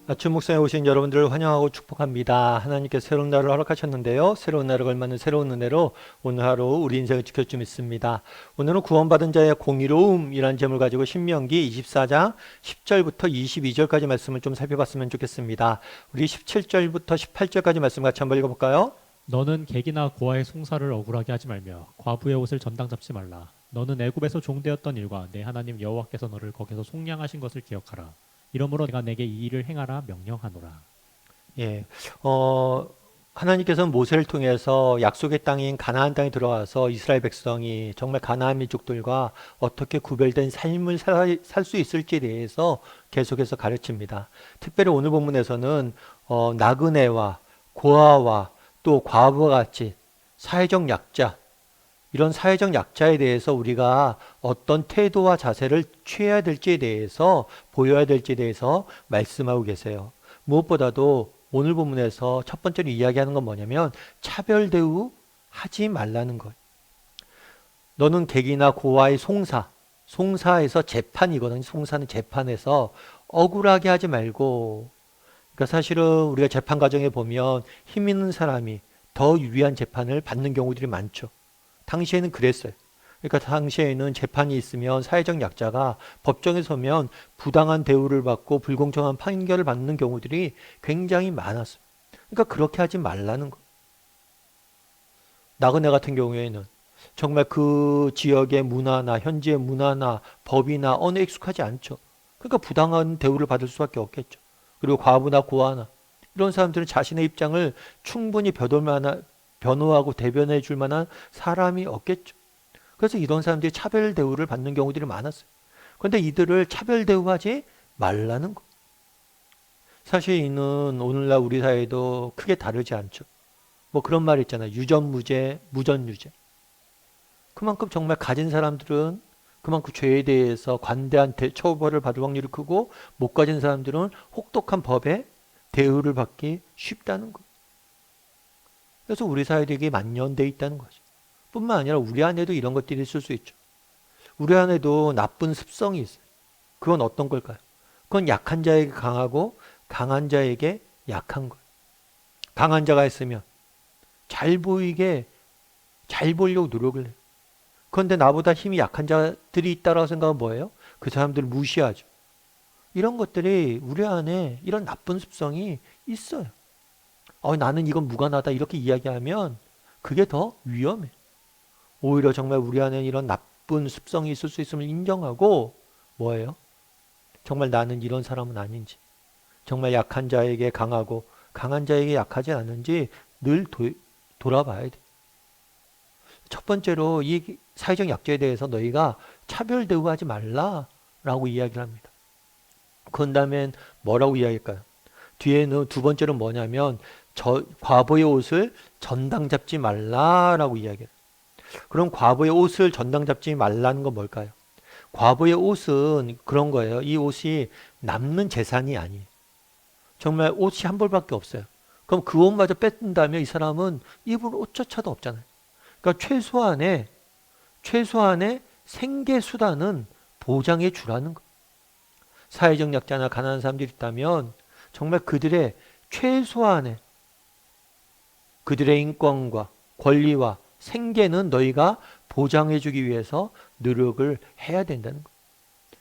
아침 묵상에 오신 여러분들을 환영하고 축복합니다. 하나님께서 새로운 날을 허락하셨는데요. 새로운 날을 걸맞는 새로운 은혜로 오늘 하루 우리 인생을 지킬 줄 믿습니다. 오늘은 구원받은 자의 공의로움이라는 제목을 가지고 신명기 24장 10절부터 22절까지 말씀을 좀 살펴봤으면 좋겠습니다. 우리 17절부터 18절까지 말씀 같이 한번 읽어볼까요? 너는 객이나 고아의 송사를 억울하게 하지 말며 과부의 옷을 전당 잡지 말라. 너는 애굽에서 종되었던 일과 내 하나님 여호와께서 너를 거기서 속량하신 것을 기억하라. 이러므로 내가 내게 이 일을 행하라 명령하노라. 예, 어, 하나님께서는 모세를 통해서 약속의 땅인 가나안 땅에 들어와서 이스라엘 백성이 정말 가나안 민족들과 어떻게 구별된 삶을 살 수 있을지에 대해서 계속해서 가르칩니다. 특별히 오늘 본문에서는 나그네와 고아와 또 과부와 같이 사회적 약자, 이런 사회적 약자에 대해서 우리가 어떤 태도와 자세를 취해야 될지에 대해서 보여야 될지에 대해서 말씀하고 계세요. 무엇보다도 오늘 본문에서 첫 번째로 이야기하는 건 뭐냐면 차별 대우하지 말라는 것. 너는 객이나 고아의 송사에서 재판이거든요. 송사는 재판에서 억울하게 하지 말고, 그러니까 사실은 우리가 재판 과정에 보면 힘 있는 사람이 더 유리한 재판을 받는 경우들이 많죠. 당시에는 그랬어요. 그러니까 당시에는 재판이 있으면 사회적 약자가 법정에 서면 부당한 대우를 받고 불공정한 판결을 받는 경우들이 굉장히 많았어요. 그러니까 그렇게 하지 말라는 거. 나그네 같은 경우에는 정말 그 지역의 문화나 현지의 문화나 법이나 언어에 익숙하지 않죠. 그러니까 부당한 대우를 받을 수밖에 없겠죠. 그리고 과부나 고아나 이런 사람들은 자신의 입장을 충분히 변호하고 대변해 줄 만한 사람이 없겠죠. 그래서 이런 사람들이 차별 대우를 받는 경우들이 많았어요. 그런데 이들을 차별 대우하지 말라는 거. 사실 이는 오늘날 우리 사회도 크게 다르지 않죠. 뭐 그런 말 있잖아요. 유전무죄, 무전유죄. 그만큼 정말 가진 사람들은 그만큼 죄에 대해서 관대한 처벌을 받을 확률이 크고 못 가진 사람들은 혹독한 법에 대우를 받기 쉽다는 거. 그래서 우리 사회도 이게 만연돼 있다는 거죠. 뿐만 아니라 우리 안에도 이런 것들이 있을 수 있죠. 우리 안에도 나쁜 습성이 있어요. 그건 어떤 걸까요? 그건 약한 자에게 강하고 강한 자에게 약한 거예요. 강한 자가 있으면 잘 보이게 잘 보려고 노력을 해요. 그런데 나보다 힘이 약한 자들이 있다라고 생각하면 뭐예요? 그 사람들을 무시하죠. 이런 것들이 우리 안에 이런 나쁜 습성이 있어요. 나는 이건 무관하다 이렇게 이야기하면 그게 더 위험해. 오히려 정말 우리 안에 이런 나쁜 습성이 있을 수 있음을 인정하고 뭐예요? 정말 나는 이런 사람은 아닌지, 정말 약한 자에게 강하고 강한 자에게 약하지 않은지 늘 돌아봐야 돼. 첫 번째로 이 사회적 약자에 대해서 너희가 차별 대우하지 말라라고 이야기를 합니다. 그 다음엔 뭐라고 이야기할까요? 뒤에는 두 번째로 뭐냐면 과부의 옷을 전당 잡지 말라라고 이야기해요. 그럼 과부의 옷을 전당 잡지 말라는 건 뭘까요? 과부의 옷은 그런 거예요. 이 옷이 남는 재산이 아니에요. 정말 옷이 한 벌밖에 없어요. 그럼 그 옷마저 뺏는다면 이 사람은 입을 옷조차도 없잖아요. 그러니까 최소한의 생계 수단은 보장해 주라는 거. 사회적 약자나 가난한 사람들이 있다면 정말 그들의 인권과 권리와 생계는 너희가 보장해 주기 위해서 노력을 해야 된다는 거예요.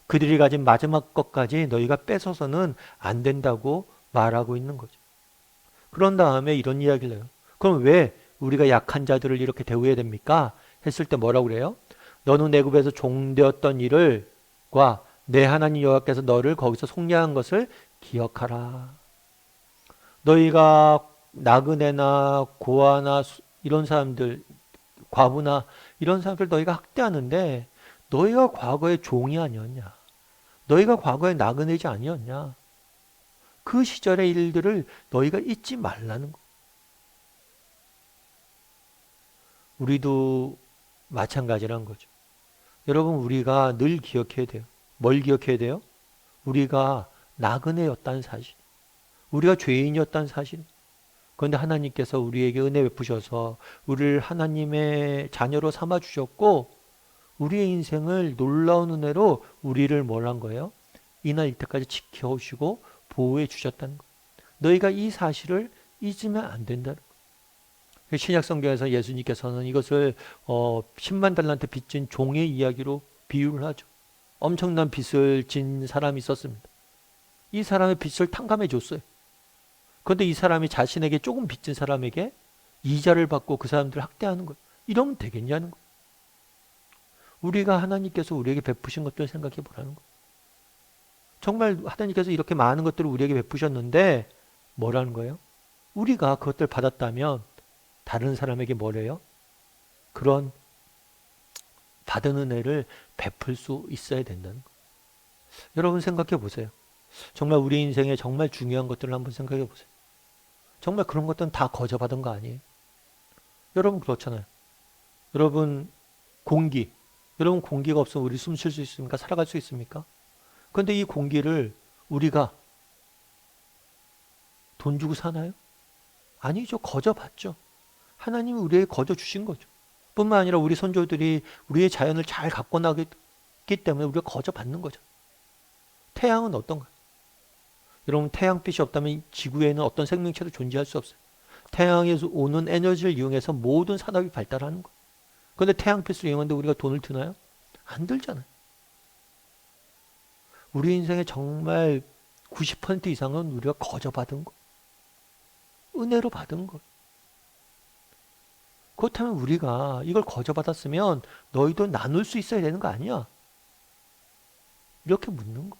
그들이 가진 마지막 것까지 너희가 뺏어서는 안 된다고 말하고 있는 거죠. 그런 다음에 이런 이야기를 해요. 그럼 왜 우리가 약한 자들을 이렇게 대우해야 됩니까? 했을 때 뭐라고 그래요? 너는 애굽에서 종되었던 일을과 내 하나님 여호와께서 너를 거기서 속량한 것을 기억하라. 너희가 나그네나 고아나 이런 사람들, 과부나 이런 사람들 너희가 학대하는데 너희가 과거에 종이 아니었냐? 너희가 과거에 나그네지 아니었냐? 그 시절의 일들을 너희가 잊지 말라는 거. 우리도 마찬가지란 거죠. 여러분, 우리가 늘 기억해야 돼요. 뭘 기억해야 돼요? 우리가 나그네였다는 사실. 우리가 죄인이었다는 사실. 그런데 하나님께서 우리에게 은혜 베푸셔서 우리를 하나님의 자녀로 삼아 주셨고 우리의 인생을 놀라운 은혜로 우리를 뭘 한 거예요? 이날 이때까지 지켜오시고 보호해 주셨다는 것. 너희가 이 사실을 잊으면 안 된다는 것. 신약 성경에서 예수님께서는 이것을 10만 달란트 빚진 종의 이야기로 비유를 하죠. 엄청난 빚을 진 사람이 있었습니다. 이 사람의 빚을 탕감해 줬어요. 그런데 이 사람이 자신에게 조금 빚진 사람에게 이자를 받고 그 사람들을 학대하는 거예요. 이러면 되겠냐는 거예요. 우리가 하나님께서 우리에게 베푸신 것들을 생각해 보라는 거예요. 정말 하나님께서 이렇게 많은 것들을 우리에게 베푸셨는데 뭐라는 거예요? 우리가 그것들 받았다면 다른 사람에게 뭐래요? 그런 받은 은혜를 베풀 수 있어야 된다는 거예요. 여러분 생각해 보세요. 정말 우리 인생에 정말 중요한 것들을 한번 생각해 보세요. 정말 그런 것들은 다 거저받은 거 아니에요? 여러분 그렇잖아요. 여러분 여러분 공기가 없으면 우리 숨 쉴 수 있습니까? 살아갈 수 있습니까? 그런데 이 공기를 우리가 돈 주고 사나요? 아니죠. 거저받죠. 하나님이 우리에게 거저 주신 거죠. 뿐만 아니라 우리 선조들이 우리의 자연을 잘 갖고 나기 때문에 우리가 거저 받는 거죠. 태양은 어떤가요? 여러분 태양빛이 없다면 지구에는 어떤 생명체도 존재할 수 없어요. 태양에서 오는 에너지를 이용해서 모든 산업이 발달하는 거예요. 그런데 태양빛을 이용하는데 우리가 돈을 드나요? 안 들잖아요. 우리 인생의 정말 90% 이상은 우리가 거저 받은 거, 은혜로 받은 거. 그렇다면 우리가 이걸 거저 받았으면 너희도 나눌 수 있어야 되는 거 아니야? 이렇게 묻는 거.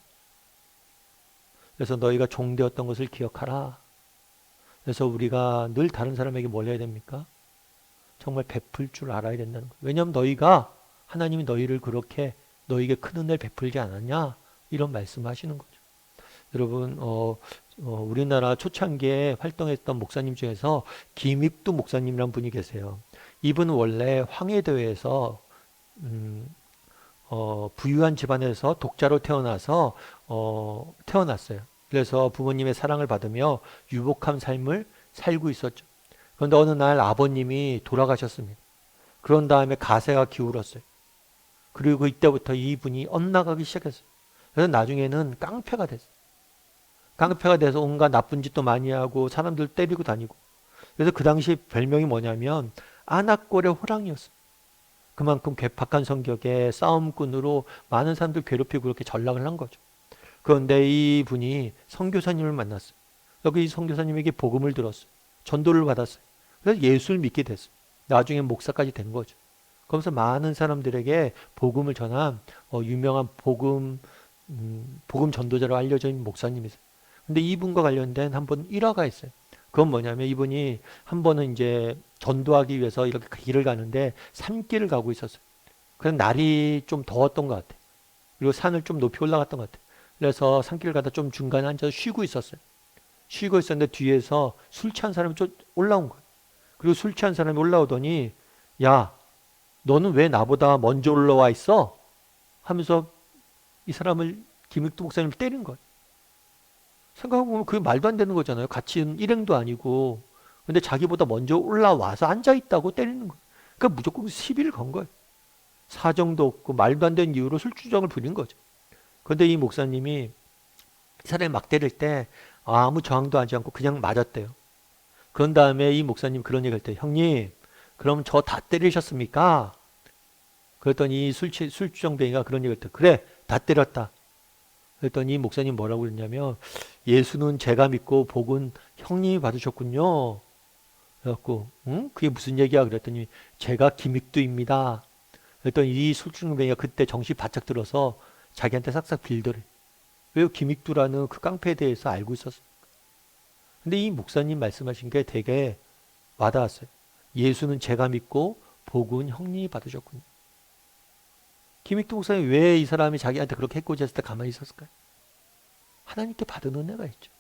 그래서 너희가 종되었던 것을 기억하라. 그래서 우리가 늘 다른 사람에게 뭘 해야 됩니까? 정말 베풀 줄 알아야 된다는 거예요. 왜냐하면 너희가 하나님이 너희를 그렇게 너희에게 큰 은혜를 베풀지 않았냐? 이런 말씀하시는 거죠. 여러분 우리나라 초창기에 활동했던 목사님 중에서 김익두 목사님이라는 분이 계세요. 이분은 원래 황해도에서 부유한 집안에서 독자로 태어나서 태어났어요. 그래서 부모님의 사랑을 받으며 유복한 삶을 살고 있었죠. 그런데 어느 날 아버님이 돌아가셨습니다. 그런 다음에 가세가 기울었어요. 그리고 이때부터 이분이 엇나가기 시작했어요. 그래서 나중에는 깡패가 됐어요. 깡패가 돼서 온갖 나쁜 짓도 많이 하고 사람들 때리고 다니고. 그래서 그 당시 별명이 뭐냐면 아낙골의 호랑이였어요. 그만큼 괴팍한 성격의 싸움꾼으로 많은 사람들 괴롭히고 그렇게 전락을 한 거죠. 그런데 이분이 선교사님을 만났어요. 여기 선교사님에게 복음을 들었어요. 전도를 받았어요. 그래서 예수를 믿게 됐어요. 나중에 목사까지 된 거죠. 그러면서 많은 사람들에게 복음을 전한 유명한 복음 전도자로 알려져 있는 목사님이세요. 근데 이분과 관련된 한 번 일화가 있어요. 그건 뭐냐면 이분이 한 번은 이제 전도하기 위해서 이렇게 길을 가는데 산길을 가고 있었어요. 그래서 날이 좀 더웠던 것 같아요. 그리고 산을 좀 높이 올라갔던 것 같아요. 그래서 산길을 가다 좀 중간에 앉아서 쉬고 있었어요. 쉬고 있었는데 뒤에서 술 취한 사람이 좀 올라온 거예요. 그리고 술 취한 사람이 올라오더니 야, 너는 왜 나보다 먼저 올라와 있어? 하면서 이 사람을 김익두 목사님을 때린 거예요. 생각해보면 그게 말도 안 되는 거잖아요. 같이 일행도 아니고. 근데 자기보다 먼저 올라와서 앉아있다고 때리는 거예요. 그러니까 무조건 시비를 건 거예요. 사정도 없고 말도 안 되는 이유로 술주정을 부린 거죠. 그런데 이 목사님이 이 사람이 막 때릴 때 아무 저항도 하지 않고 그냥 맞았대요. 그런 다음에 이 목사님 그런 얘기를 할 때 형님 그럼 저 다 때리셨습니까? 그랬더니 이 술주정뱅이가 그런 얘기를 할 때 그래 다 때렸다. 그랬더니 이 목사님 뭐라고 그랬냐면 예수는 제가 믿고 복은 형님이 받으셨군요. 그래갖고 응? 그게 무슨 얘기야? 그랬더니 제가 김익두입니다. 그랬더니 이 술주정뱅이가 그때 정신 바짝 들어서 자기한테 싹싹 빌더래. 왜 김익두라는 그 깡패에 대해서 알고 있었어. 근데 이 목사님 말씀하신 게 되게 와닿았어요. 예수는 제가 믿고 복은 형님이 받으셨군요. 김익두 목사님 왜 이 사람이 자기한테 그렇게 해코지 했을 때 가만히 있었을까요? 하나님께 받은 은혜가 있죠.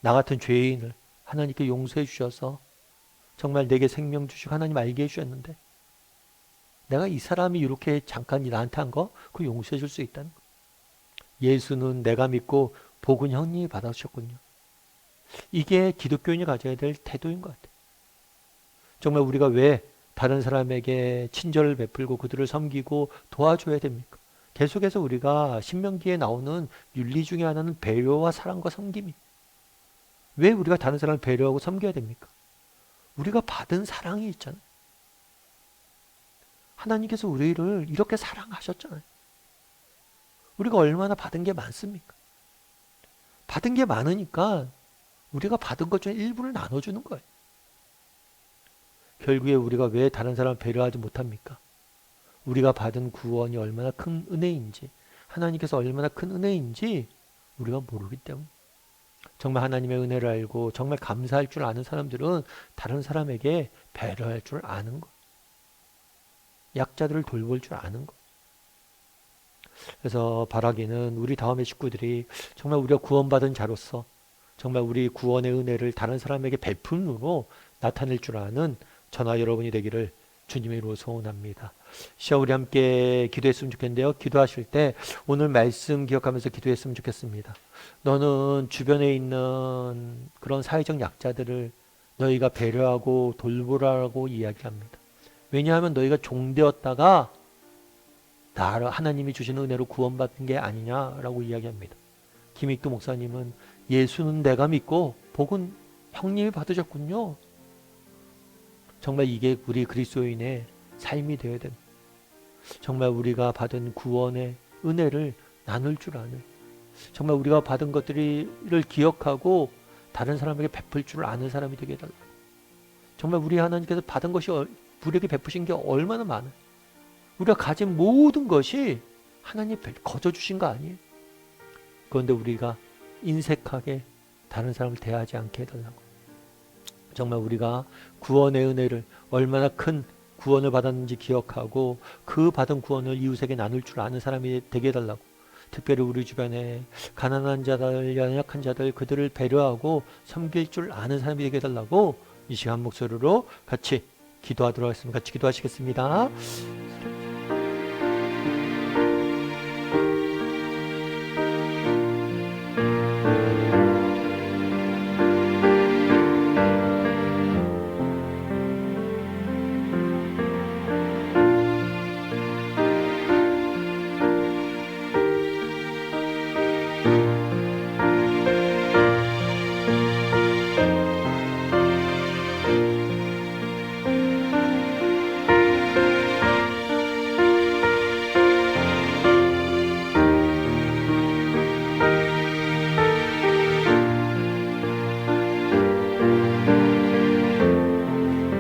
나 같은 죄인을 하나님께 용서해 주셔서 정말 내게 생명 주시고 하나님 알게 해주셨는데 내가 이 사람이 이렇게 잠깐 나한테 한 거 그거 용서해 줄 수 있다는 거. 예수는 내가 믿고 복은 형님이 받으셨군요. 이게 기독교인이 가져야 될 태도인 것 같아요. 정말 우리가 왜 다른 사람에게 친절을 베풀고 그들을 섬기고 도와줘야 됩니까? 계속해서 우리가 신명기에 나오는 윤리 중에 하나는 배려와 사랑과 섬김이. 왜 우리가 다른 사람을 배려하고 섬겨야 됩니까? 우리가 받은 사랑이 있잖아요. 하나님께서 우리를 이렇게 사랑하셨잖아요. 우리가 얼마나 받은 게 많습니까? 받은 게 많으니까 우리가 받은 것 중에 일부를 나눠주는 거예요. 결국에 우리가 왜 다른 사람을 배려하지 못합니까? 우리가 받은 구원이 얼마나 큰 은혜인지, 하나님께서 얼마나 큰 은혜인지 우리가 모르기 때문에. 정말 하나님의 은혜를 알고 정말 감사할 줄 아는 사람들은 다른 사람에게 배려할 줄 아는 것, 약자들을 돌볼 줄 아는 것. 그래서 바라기는 우리 다음의 식구들이 정말 우리가 구원받은 자로서 정말 우리 구원의 은혜를 다른 사람에게 베품으로 나타낼 줄 아는 저나 여러분이 되기를 주님의 이름으로 소원합니다. 시작 우리 함께 기도했으면 좋겠는데요. 기도하실 때 오늘 말씀 기억하면서 기도했으면 좋겠습니다. 너는 주변에 있는 그런 사회적 약자들을 너희가 배려하고 돌보라고 이야기합니다. 왜냐하면 너희가 종되었다가 하나님이 주시는 은혜로 구원받은 게 아니냐라고 이야기합니다. 김익두 목사님은 예수는 내가 믿고 복은 형님이 받으셨군요. 정말 이게 우리 그리스도인의 삶이 되어야 됩니다. 정말 우리가 받은 구원의 은혜를 나눌 줄 아는, 정말 우리가 받은 것들을 기억하고 다른 사람에게 베풀 줄 아는 사람이 되게 해달라. 정말 우리 하나님께서 받은 것이 우리에게 베푸신 게 얼마나 많아요. 우리가 가진 모든 것이 하나님 거저 주신 거 아니에요. 그런데 우리가 인색하게 다른 사람을 대하지 않게 해달라고. 정말 우리가 구원의 은혜를 얼마나 큰 구원을 받았는지 기억하고 그 받은 구원을 이웃에게 나눌 줄 아는 사람이 되게 해달라고. 특별히 우리 주변에 가난한 자들, 연약한 자들 그들을 배려하고 섬길 줄 아는 사람이 되게 해달라고 이 시간 목소리로 같이 기도하도록 하겠습니다. 같이 기도하시겠습니다.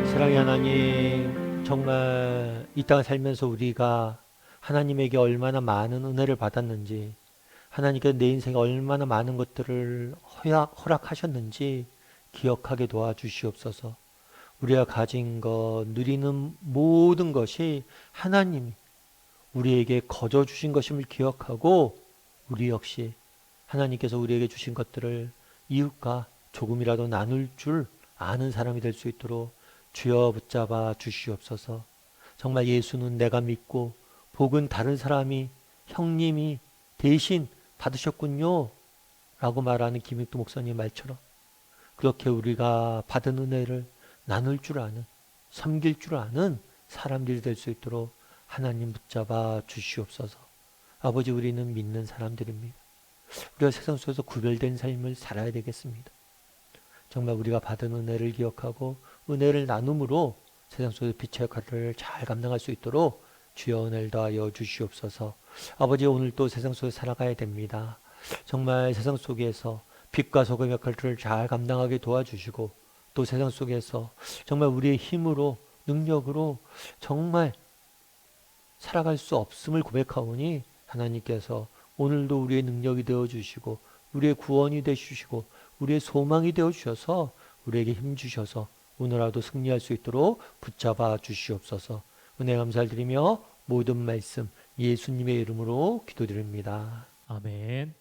사랑의 하나님, 정말 이 땅을 살면서 우리가 하나님에게 얼마나 많은 은혜를 받았는지, 하나님께서 내 인생에 얼마나 많은 것들을 허락하셨는지 기억하게 도와주시옵소서. 우리가 가진 것, 누리는 모든 것이 하나님이 우리에게 거저 주신 것임을 기억하고 우리 역시 하나님께서 우리에게 주신 것들을 이웃과 조금이라도 나눌 줄 아는 사람이 될 수 있도록 주여 붙잡아 주시옵소서. 정말 예수는 내가 믿고 복은 다른 사람이 형님이 대신 받으셨군요 라고 말하는 김익두 목사님 말처럼 그렇게 우리가 받은 은혜를 나눌 줄 아는, 섬길 줄 아는 사람들이 될 수 있도록 하나님 붙잡아 주시옵소서. 아버지, 우리는 믿는 사람들입니다. 우리가 세상 속에서 구별된 삶을 살아야 되겠습니다. 정말 우리가 받은 은혜를 기억하고 은혜를 나눔으로 세상 속에서 빛의 역할을 잘 감당할 수 있도록 주여 은혜를 더하여 주시옵소서. 아버지, 오늘 또 세상 속에서 살아가야 됩니다. 정말 세상 속에서 빛과 소금 역할을 잘 감당하게 도와주시고 또 세상 속에서 정말 우리의 힘으로 능력으로 정말 살아갈 수 없음을 고백하오니 하나님께서 오늘도 우리의 능력이 되어주시고 우리의 구원이 되어주시고 우리의 소망이 되어주셔서 우리에게 힘 주셔서 오늘 하루도 승리할 수 있도록 붙잡아 주시옵소서. 은혜 감사를 드리며 모든 말씀 예수님의 이름으로 기도드립니다. 아멘.